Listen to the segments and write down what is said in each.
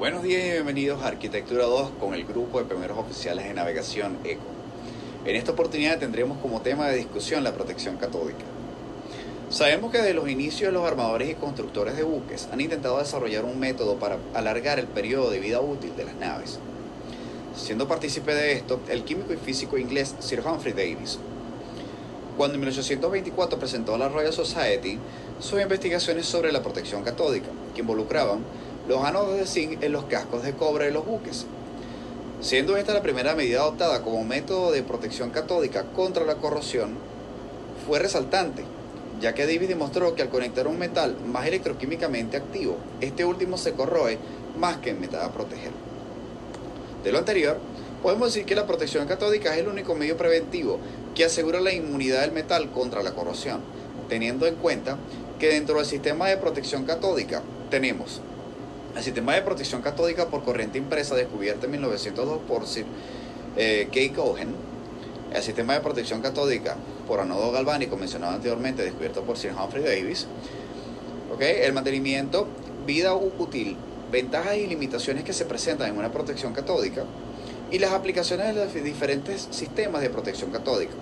Buenos días y bienvenidos a Arquitectura 2 con el grupo de primeros oficiales de navegación ECO. En esta oportunidad tendremos como tema de discusión la protección catódica. Sabemos que desde los inicios los armadores y constructores de buques han intentado desarrollar un método para alargar el periodo de vida útil de las naves. Siendo partícipe de esto, el químico y físico inglés Sir Humphrey Davy, cuando en 1824 presentó a la Royal Society sus investigaciones sobre la protección catódica, que involucraban los ánodos de zinc en los cascos de cobre de los buques, siendo esta la primera medida adoptada como método de protección catódica contra la corrosión. Fue resaltante, ya que Davis demostró que al conectar un metal más electroquímicamente activo, este último se corroe más que en metal a proteger. De lo anterior, podemos decir que la protección catódica es el único medio preventivo que asegura la inmunidad del metal contra la corrosión, teniendo en cuenta que dentro del sistema de protección catódica tenemos el sistema de protección catódica por corriente impresa descubierto en 1902 por Sir K. Cohen, el sistema de protección catódica por anodo galvánico mencionado anteriormente descubierto por Sir Humphrey Davy, el mantenimiento, vida útil, ventajas y limitaciones que se presentan en una protección catódica y las aplicaciones de los diferentes sistemas de protección catódica.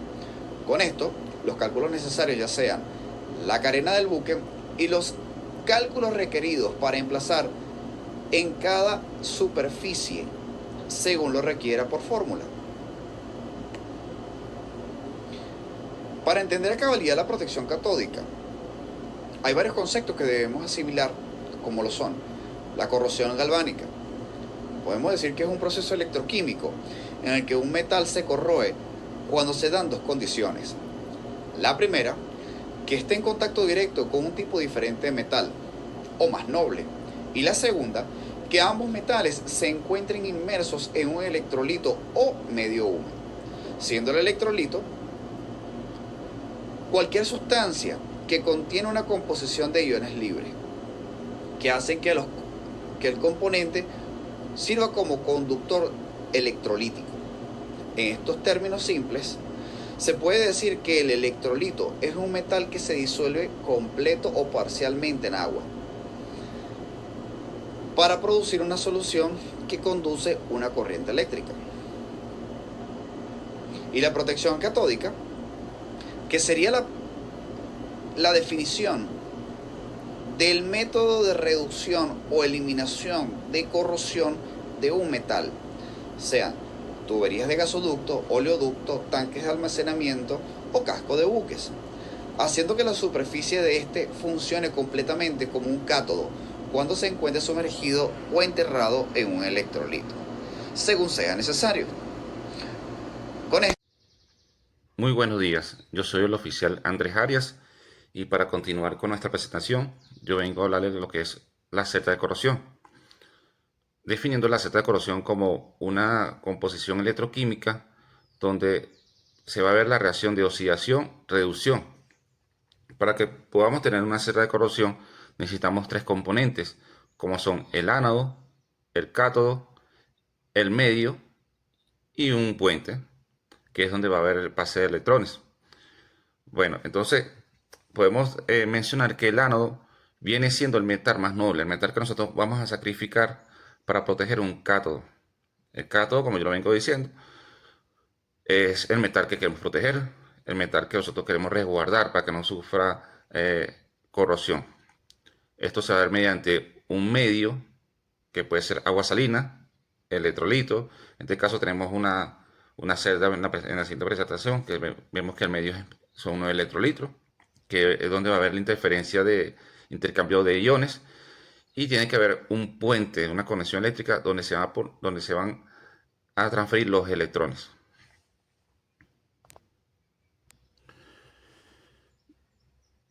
Con esto, los cálculos necesarios ya sean la carena del buque y los cálculos requeridos para emplazar en cada superficie según lo requiera por fórmula. Para entender a cabalidad la protección catódica, hay varios conceptos que debemos asimilar, como lo son la corrosión galvánica. Podemos decir que es un proceso electroquímico en el que un metal se corroe cuando se dan dos condiciones. La primera, que esté en contacto directo con un tipo diferente de metal, o más noble. Y la segunda, que ambos metales se encuentren inmersos en un electrolito o medio húmedo. Siendo el electrolito cualquier sustancia que contiene una composición de iones libres, que hacen que el componente sirva como conductor electrolítico. En estos términos simples, se puede decir que el electrolito es un metal que se disuelve completo o parcialmente en agua para producir una solución que conduce una corriente eléctrica. Y la protección catódica, que sería la definición del método de reducción o eliminación de corrosión de un metal, sean tuberías de gasoducto, oleoducto, tanques de almacenamiento o casco de buques, haciendo que la superficie de este funcione completamente como un cátodo cuando se encuentre sumergido o enterrado en un electrolito, según sea necesario. Con esto... Muy buenos días, yo soy el oficial Andrés Arias y para continuar con nuestra presentación yo vengo a hablarles de lo que es la Z de corrosión, definiendo la Z de corrosión como una composición electroquímica donde se va a ver la reacción de oxidación-reducción. Para que podamos tener una Z de corrosión necesitamos tres componentes, como son el ánodo, el cátodo, el medio y un puente, que es donde va a haber el pase de electrones. Bueno, entonces podemos mencionar que el ánodo viene siendo el metal más noble, el metal que nosotros vamos a sacrificar para proteger un cátodo. El cátodo, como yo lo vengo diciendo, es el metal que queremos proteger, el metal que nosotros queremos resguardar para que no sufra corrosión. Esto se va a ver mediante un medio que puede ser agua salina, electrolito. En este caso tenemos una celda en la siguiente presentación que vemos que el medio son unos electrolitos, que es donde va a haber la interferencia de intercambio de iones y tiene que haber un puente, una conexión eléctrica donde donde se van a transferir los electrones.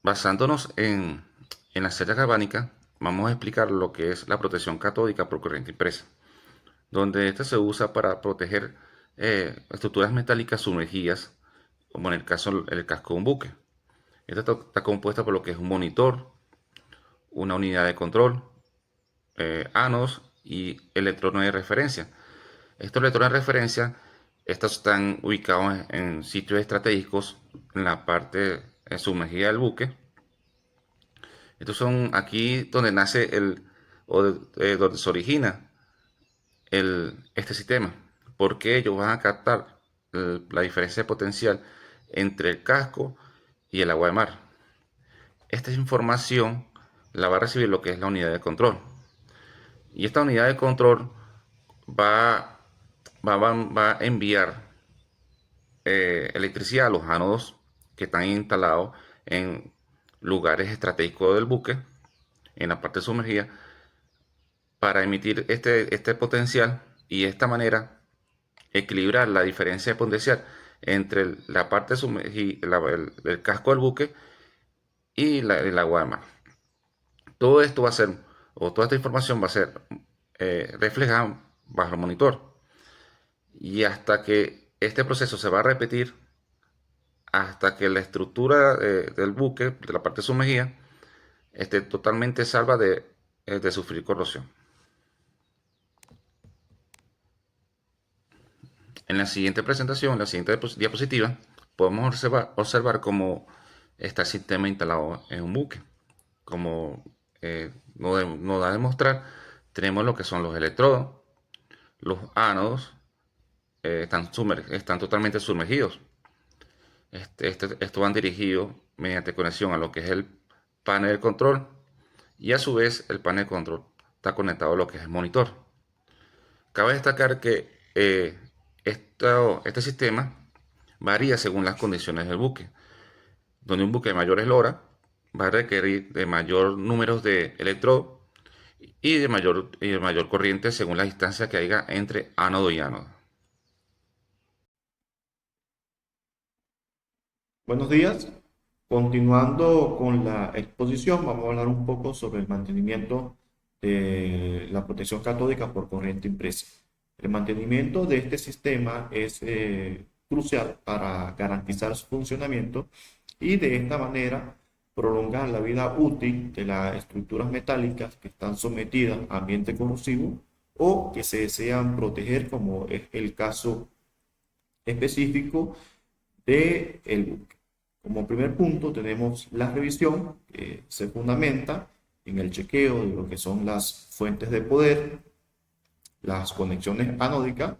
Basándonos en la celda galvánica, vamos a explicar lo que es la protección catódica por corriente impresa, donde esta se usa para proteger estructuras metálicas sumergidas, como en el caso del casco de un buque. Esta está compuesta por lo que es un monitor, una unidad de control, ánodos y electrones de referencia. Estos electrones de referencia, estos están ubicados en sitios estratégicos en la parte sumergida del buque. Estos son aquí donde nace donde se origina este sistema, porque ellos van a captar la diferencia de potencial entre el casco y el agua de mar. Esta información la va a recibir lo que es la unidad de control. Y esta unidad de control va, va a enviar electricidad a los ánodos que están instalados en lugares estratégicos del buque, en la parte sumergida, para emitir este potencial y de esta manera equilibrar la diferencia de potencial entre la parte sumergida, el casco del buque y el agua de mar. Todo esto va a ser, o toda esta información va a ser reflejada bajo el monitor. Y hasta que este proceso se va a repetir, hasta que la estructura del buque, de la parte sumergida, esté totalmente salva de sufrir corrosión. En la siguiente presentación, en la siguiente diapositiva, podemos observar cómo está el sistema instalado en un buque. Como nos da a demostrar, tenemos lo que son los electrodos, los ánodos, están totalmente sumergidos. Estos van dirigidos mediante conexión a lo que es el panel de control, y a su vez el panel de control está conectado a lo que es el monitor. Cabe destacar que este sistema varía según las condiciones del buque. Donde un buque de mayor eslora va a requerir de mayor número de electrodos y de mayor corriente según la distancia que haya entre ánodo y ánodo. Buenos días. Continuando con la exposición, vamos a hablar un poco sobre el mantenimiento de la protección catódica por corriente impresa. El mantenimiento de este sistema es crucial para garantizar su funcionamiento y de esta manera prolongar la vida útil de las estructuras metálicas que están sometidas a ambiente corrosivo o que se desean proteger, como es el caso específico del buque. Como primer punto tenemos la revisión, que se fundamenta en el chequeo de lo que son las fuentes de poder, las conexiones anódicas,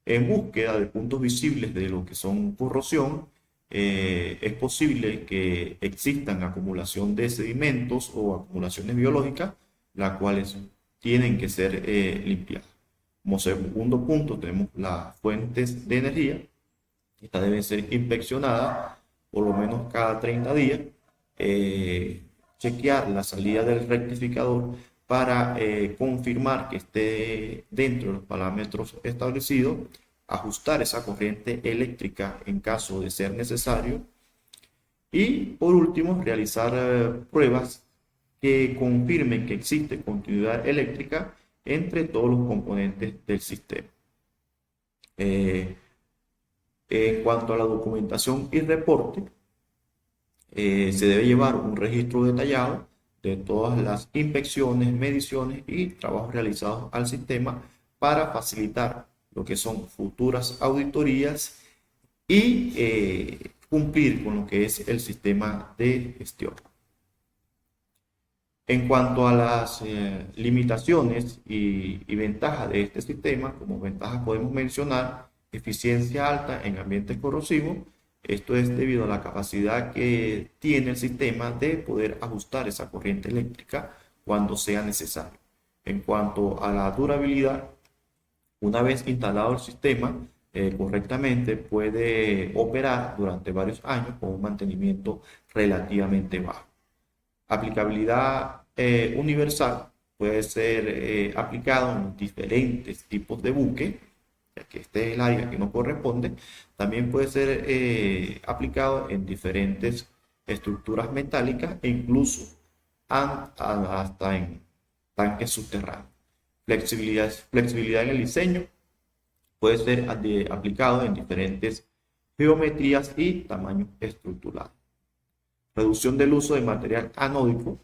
en búsqueda de puntos visibles de lo que son corrosión. Es posible que existan acumulación de sedimentos o acumulaciones biológicas, las cuales tienen que ser limpiadas. Como segundo punto tenemos las fuentes de energía. Esta debe ser inspeccionada por lo menos cada 30 días, chequear la salida del rectificador para confirmar que esté dentro de los parámetros establecidos, ajustar esa corriente eléctrica en caso de ser necesario y por último realizar pruebas que confirmen que existe continuidad eléctrica entre todos los componentes del sistema. En cuanto a la documentación y reporte, se debe llevar un registro detallado de todas las inspecciones, mediciones y trabajos realizados al sistema para facilitar lo que son futuras auditorías y cumplir con lo que es el sistema de gestión. En cuanto a las limitaciones y ventajas de este sistema, como ventajas podemos mencionar eficiencia alta en ambientes corrosivos. Esto es debido a la capacidad que tiene el sistema de poder ajustar esa corriente eléctrica cuando sea necesario. En cuanto a la durabilidad, una vez instalado el sistema correctamente, puede operar durante varios años con un mantenimiento relativamente bajo. Aplicabilidad universal puede ser aplicado en diferentes tipos de buque, ya que este es el área que nos corresponde. También puede ser aplicado en diferentes estructuras metálicas e incluso hasta en tanques subterráneos. Flexibilidad en el diseño puede ser aplicado en diferentes geometrías y tamaños estructurales. Reducción del uso de material anódico.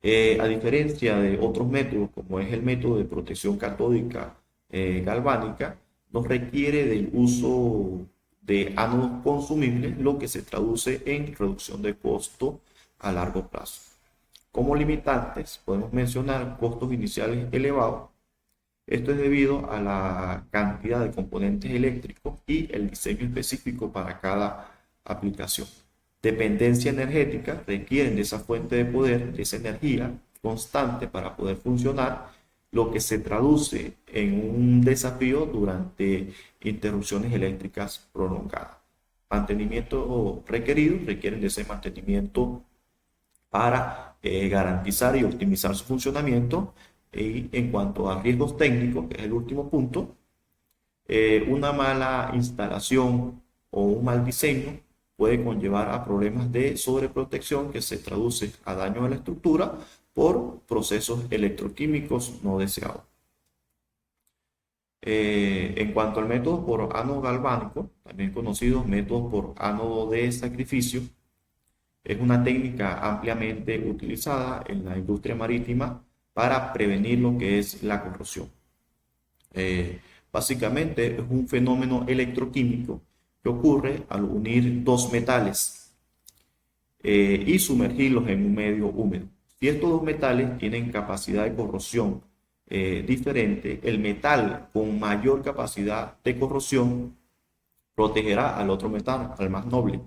A diferencia de otros métodos, como es el método de protección catódica galvánica, no requiere del uso de ánodos consumibles, lo que se traduce en reducción de costo a largo plazo. Como limitantes podemos mencionar costos iniciales elevados, Esto es debido a la cantidad de componentes eléctricos y el diseño específico para cada aplicación. Dependencia energética requieren de esa fuente de poder, de esa energía constante para poder funcionar, lo que se traduce en un desafío durante interrupciones eléctricas prolongadas. Mantenimiento requerido, requieren de ese mantenimiento para garantizar y optimizar su funcionamiento. Y en cuanto a riesgos técnicos, que es el último punto, una mala instalación o un mal diseño puede conllevar a problemas de sobreprotección que se traduce a daño a la estructura por procesos electroquímicos no deseados. En cuanto al método por ánodo galvánico, también conocido método por ánodo de sacrificio, es una técnica ampliamente utilizada en la industria marítima para prevenir lo que es la corrosión. Básicamente es un fenómeno electroquímico que ocurre al unir dos metales y sumergirlos en un medio húmedo. Si estos dos metales tienen capacidad de corrosión diferente, el metal con mayor capacidad de corrosión protegerá al otro metal, al más noble.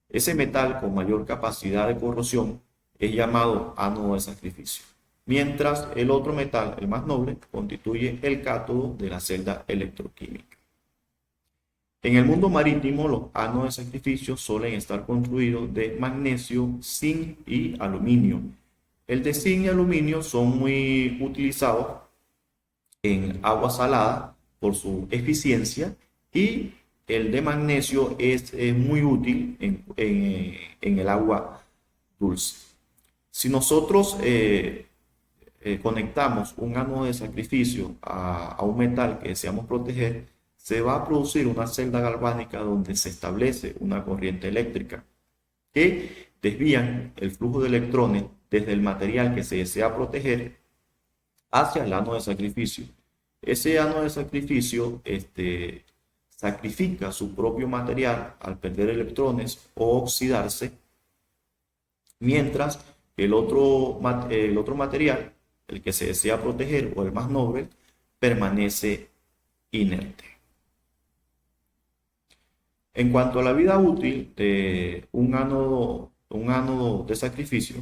Ese metal con mayor capacidad de corrosión es llamado ánodo de sacrificio, mientras el otro metal, el más noble, constituye el cátodo de la celda electroquímica. En el mundo marítimo, los ánodos de sacrificio suelen estar construidos de magnesio, zinc y aluminio. El de zinc y aluminio son muy utilizados en agua salada por su eficiencia, y el de magnesio es muy útil en el agua dulce. Si nosotros conectamos un ánodo de sacrificio a un metal que deseamos proteger, se va a producir una celda galvánica donde se establece una corriente eléctrica que desvían el flujo de electrones desde el material que se desea proteger hacia el ánodo de sacrificio. Ese ánodo de sacrificio sacrifica su propio material al perder electrones o oxidarse, mientras el otro material, el que se desea proteger o el más noble, permanece inerte. En cuanto a la vida útil de un ánodo de sacrificio,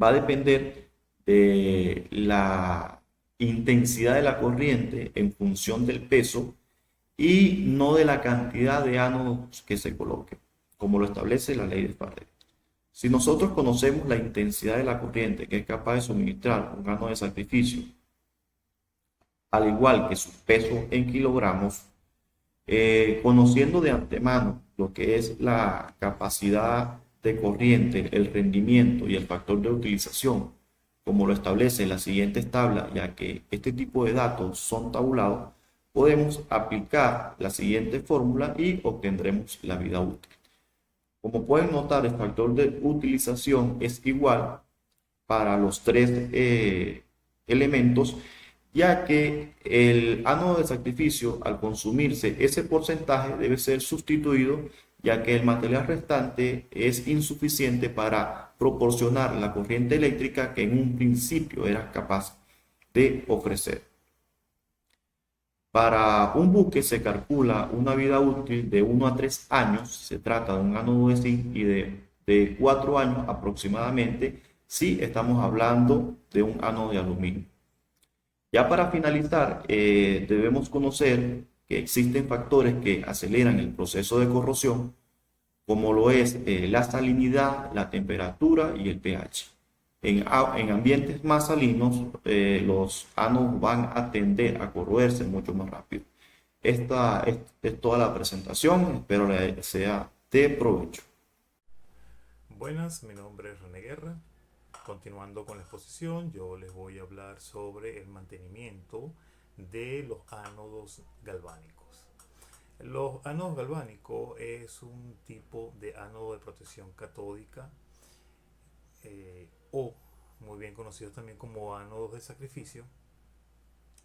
va a depender de la intensidad de la corriente en función del peso y no de la cantidad de ánodos que se coloquen, como lo establece la ley de Faraday. Si nosotros conocemos la intensidad de la corriente que es capaz de suministrar un ánodo de sacrificio, al igual que su peso en kilogramos, conociendo de antemano lo que es la capacidad de corriente, el rendimiento y el factor de utilización, como lo establece la siguiente tabla, ya que este tipo de datos son tabulados, podemos aplicar la siguiente fórmula y obtendremos la vida útil. Como pueden notar, el factor de utilización es igual para los tres elementos, ya que el ánodo de sacrificio, al consumirse ese porcentaje, debe ser sustituido, ya que el material restante es insuficiente para proporcionar la corriente eléctrica que en un principio era capaz de ofrecer. Para un buque se calcula una vida útil de 1 a 3 años, se trata de un ánodo de zinc, y de 4 años aproximadamente si estamos hablando de un ánodo de aluminio. Ya para finalizar, debemos conocer que existen factores que aceleran el proceso de corrosión, como lo es la salinidad, la temperatura y el pH. En ambientes más salinos, los ánodos van a tender a corroerse mucho más rápido. Esta es toda la presentación, espero que sea de provecho. Buenas, mi nombre es René Guerra. Continuando con la exposición, yo les voy a hablar sobre el mantenimiento de los ánodos galvánicos. Los ánodos galvánicos es un tipo de ánodo de protección catódica o muy bien conocido también como ánodos de sacrificio.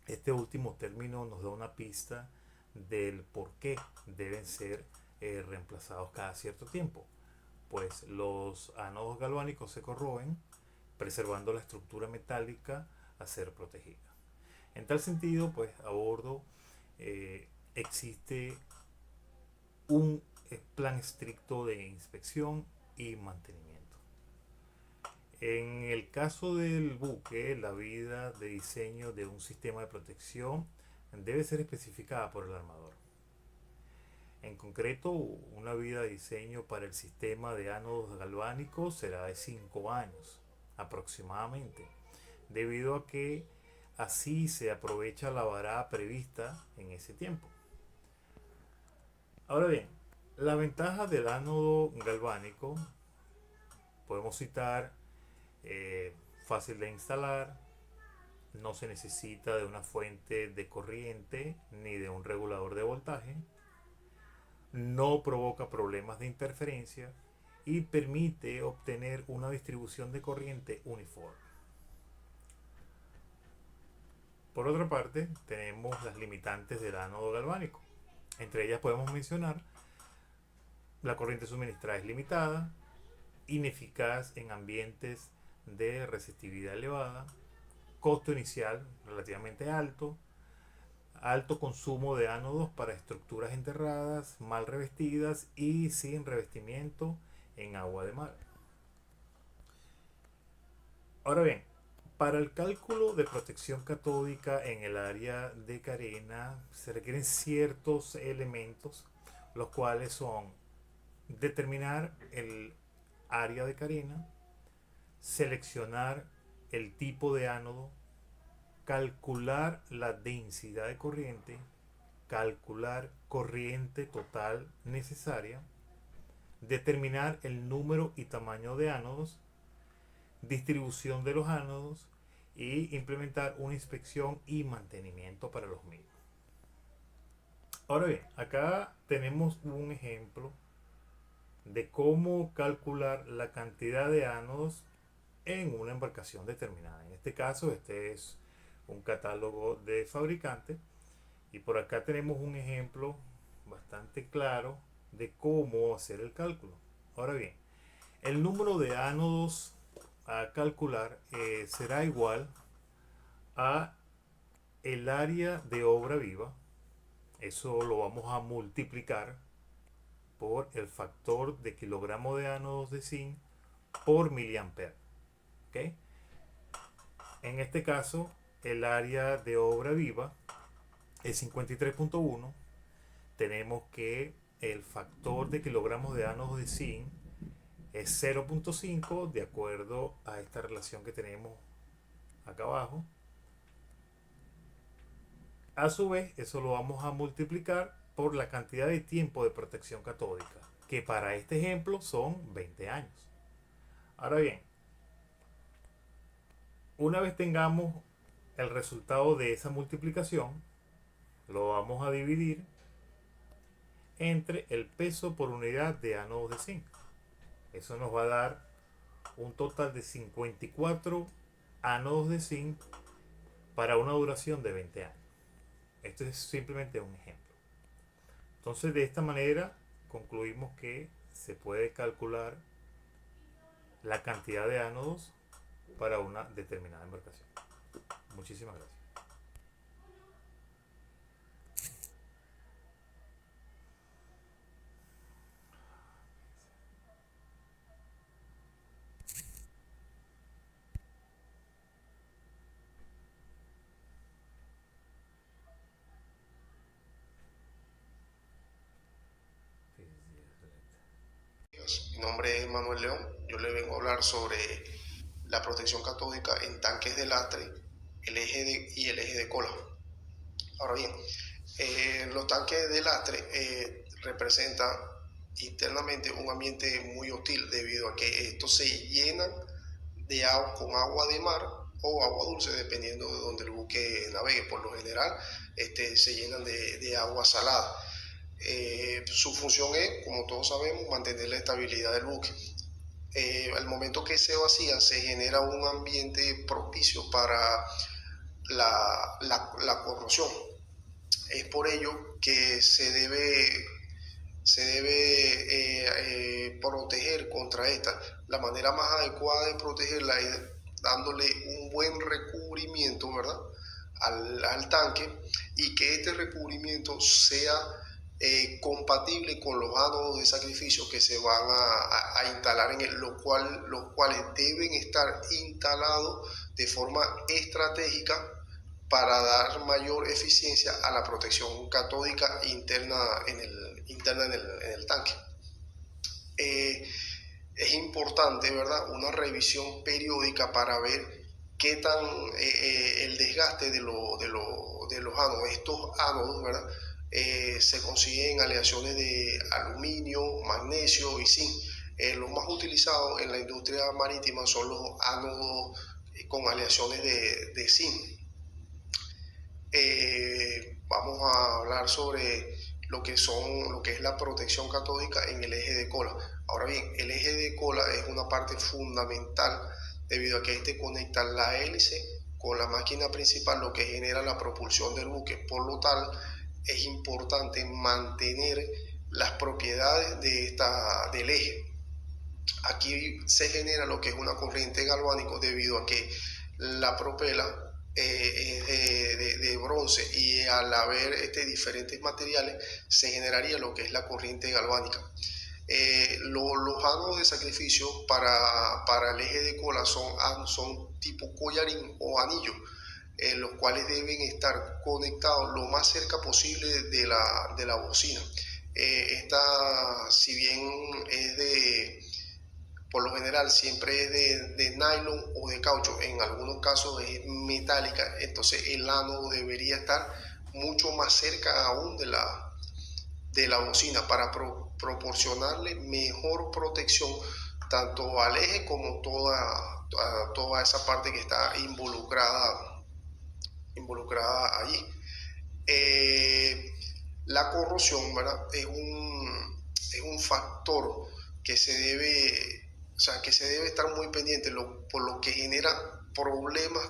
Este último término nos da una pista del por qué deben ser reemplazados cada cierto tiempo. Pues los ánodos galvánicos se corroen, preservando la estructura metálica a ser protegida. En tal sentido, pues a bordo existe un plan estricto de inspección y mantenimiento. En el caso del buque, la vida de diseño de un sistema de protección debe ser especificada por el armador. En concreto, una vida de diseño para el sistema de ánodos galvánicos será de 5 años aproximadamente, debido a que así se aprovecha la varada prevista en ese tiempo. Ahora bien, la ventaja del ánodo galvánico podemos citar fácil de instalar, no se necesita de una fuente de corriente ni de un regulador de voltaje, no provoca problemas de interferencia y permite obtener una distribución de corriente uniforme. Por otra parte, tenemos las limitantes del ánodo galvánico. Entre ellas podemos mencionar la corriente suministrada es limitada, ineficaz en ambientes de resistividad elevada, costo inicial relativamente alto, alto consumo de ánodos para estructuras enterradas, mal revestidas y sin revestimiento en agua de mar. Ahora bien, para el cálculo de protección catódica en el área de carena se requieren ciertos elementos, los cuales son determinar el área de carena, seleccionar el tipo de ánodo, calcular la densidad de corriente, calcular corriente total necesaria, determinar el número y tamaño de ánodos, distribución de los ánodos y implementar una inspección y mantenimiento para los mismos. Ahora bien, acá tenemos un ejemplo de cómo calcular la cantidad de ánodos en una embarcación determinada. En este caso, este es un catálogo de fabricante y por acá tenemos un ejemplo bastante claro de cómo hacer el cálculo. Ahora bien, el número de ánodos a calcular será igual a el área de obra viva. Eso lo vamos a multiplicar por el factor de kilogramo de ánodos de zinc por miliampere. ¿Okay? En este caso, el área de obra viva es 53.1. Tenemos que el factor de kilogramos de ánodos de zinc es 0.5 de acuerdo a esta relación que tenemos acá abajo. A su vez, eso lo vamos a multiplicar por la cantidad de tiempo de protección catódica, que para este ejemplo son 20 años. Ahora bien, una vez tengamos el resultado de esa multiplicación, lo vamos a dividir entre el peso por unidad de ánodos de zinc. Eso nos va a dar un total de 54 ánodos de zinc para una duración de 20 años. Esto es simplemente un ejemplo. Entonces, de esta manera concluimos que se puede calcular la cantidad de ánodos para una determinada embarcación. Muchísimas gracias. Mi nombre es Manuel León. Yo le vengo a hablar sobre la protección catódica en tanques de lastre, y el eje de cola. Ahora bien, los tanques de lastre representan internamente un ambiente muy hostil debido a que estos se llenan de agua con agua de mar o agua dulce dependiendo de donde el buque navegue. Por lo general se llenan de agua salada. Su función es, como todos sabemos, mantener la estabilidad del buque. Al momento que se vacía se genera un ambiente propicio para la corrosión. Es por ello que se debe proteger contra esta. La manera más adecuada de protegerla es dándole un buen recubrimiento, ¿verdad?, al tanque y que este recubrimiento sea compatible con los ánodos de sacrificio que se van a instalar en él, los cuales deben estar instalados de forma estratégica para dar mayor eficiencia a la protección catódica interna en el tanque. Es importante, ¿verdad?, una revisión periódica para ver qué tan el desgaste de los ánodos. Estos ánodos, ¿verdad?, se consiguen aleaciones de aluminio, magnesio y zinc. Los más utilizados en la industria marítima son los ánodos con aleaciones de zinc. Vamos a hablar sobre lo que es la protección catódica en el eje de cola. Ahora bien, el eje de cola es una parte fundamental debido a que este conecta la hélice con la máquina principal, lo que genera la propulsión del buque. Por lo tal, es importante mantener las propiedades del eje. Aquí se genera lo que es una corriente galvánica debido a que la propela es de bronce, y al haber diferentes materiales se generaría lo que es la corriente galvánica. Los ánodos de sacrificio para el eje de cola son tipo collarín o anillo, los cuales deben estar conectados lo más cerca posible de la bocina. Esta, si bien por lo general siempre es de nylon o de caucho, en algunos casos es metálica, entonces el ánodo debería estar mucho más cerca aún de la bocina para proporcionarle mejor protección tanto al eje como toda esa parte que está involucrada allí. La corrosión, ¿verdad?, es un factor que se debe estar muy pendiente, por lo que genera problemas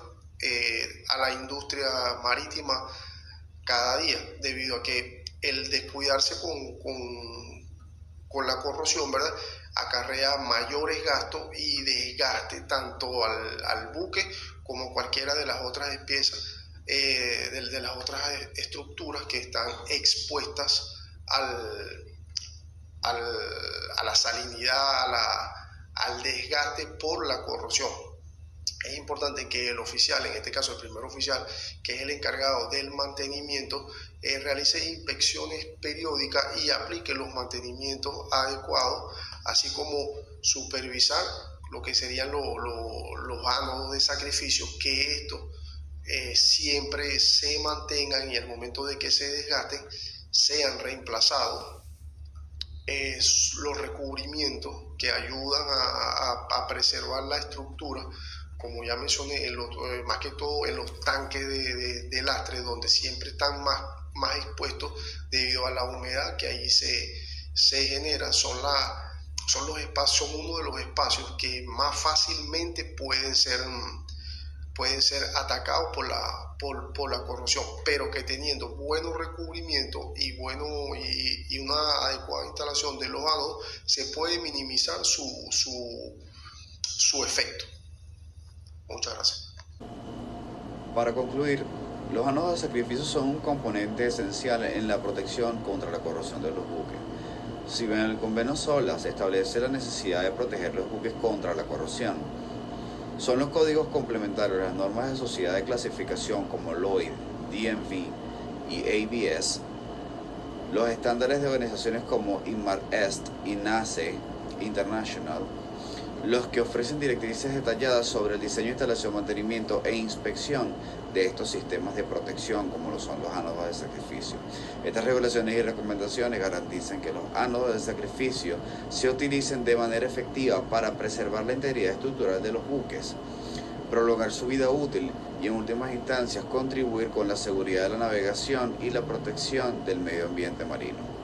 a la industria marítima cada día, debido a que el descuidarse con la corrosión, ¿verdad?, acarrea mayores gastos y desgaste tanto al buque como cualquiera de las otras piezas, de las otras estructuras que están expuestas a la salinidad, al desgaste por la corrosión. Es importante que el oficial, en este caso el primer oficial, que es el encargado del mantenimiento, realice inspecciones periódicas y aplique los mantenimientos adecuados, así como supervisar lo que serían los ánodos de sacrificio, que estos siempre se mantengan y al momento de que se desgasten sean reemplazados. Los recubrimientos que ayudan a preservar la estructura, como ya mencioné, más que todo en los tanques de lastre, donde siempre están más expuestos debido a la humedad que allí se genera. Son uno de los espacios que más fácilmente pueden ser atacados por la corrosión, pero que teniendo buenos recubrimientos y una adecuada instalación de los ánodos se puede minimizar su efecto. Muchas gracias. Para concluir, los ánodos de sacrificio son un componente esencial en la protección contra la corrosión de los buques. Si bien en el convenio SOLA se establece la necesidad de proteger los buques contra la corrosión, son los códigos complementarios, las normas de sociedad de clasificación como Lloyd, DNV y ABS, los estándares de organizaciones como INMAR-EST y NACE International, los que ofrecen directrices detalladas sobre el diseño, instalación, mantenimiento e inspección de estos sistemas de protección, como lo son los ánodos de sacrificio. Estas regulaciones y recomendaciones garantizan que los ánodos de sacrificio se utilicen de manera efectiva para preservar la integridad estructural de los buques, prolongar su vida útil y, en últimas instancias, contribuir con la seguridad de la navegación y la protección del medio ambiente marino.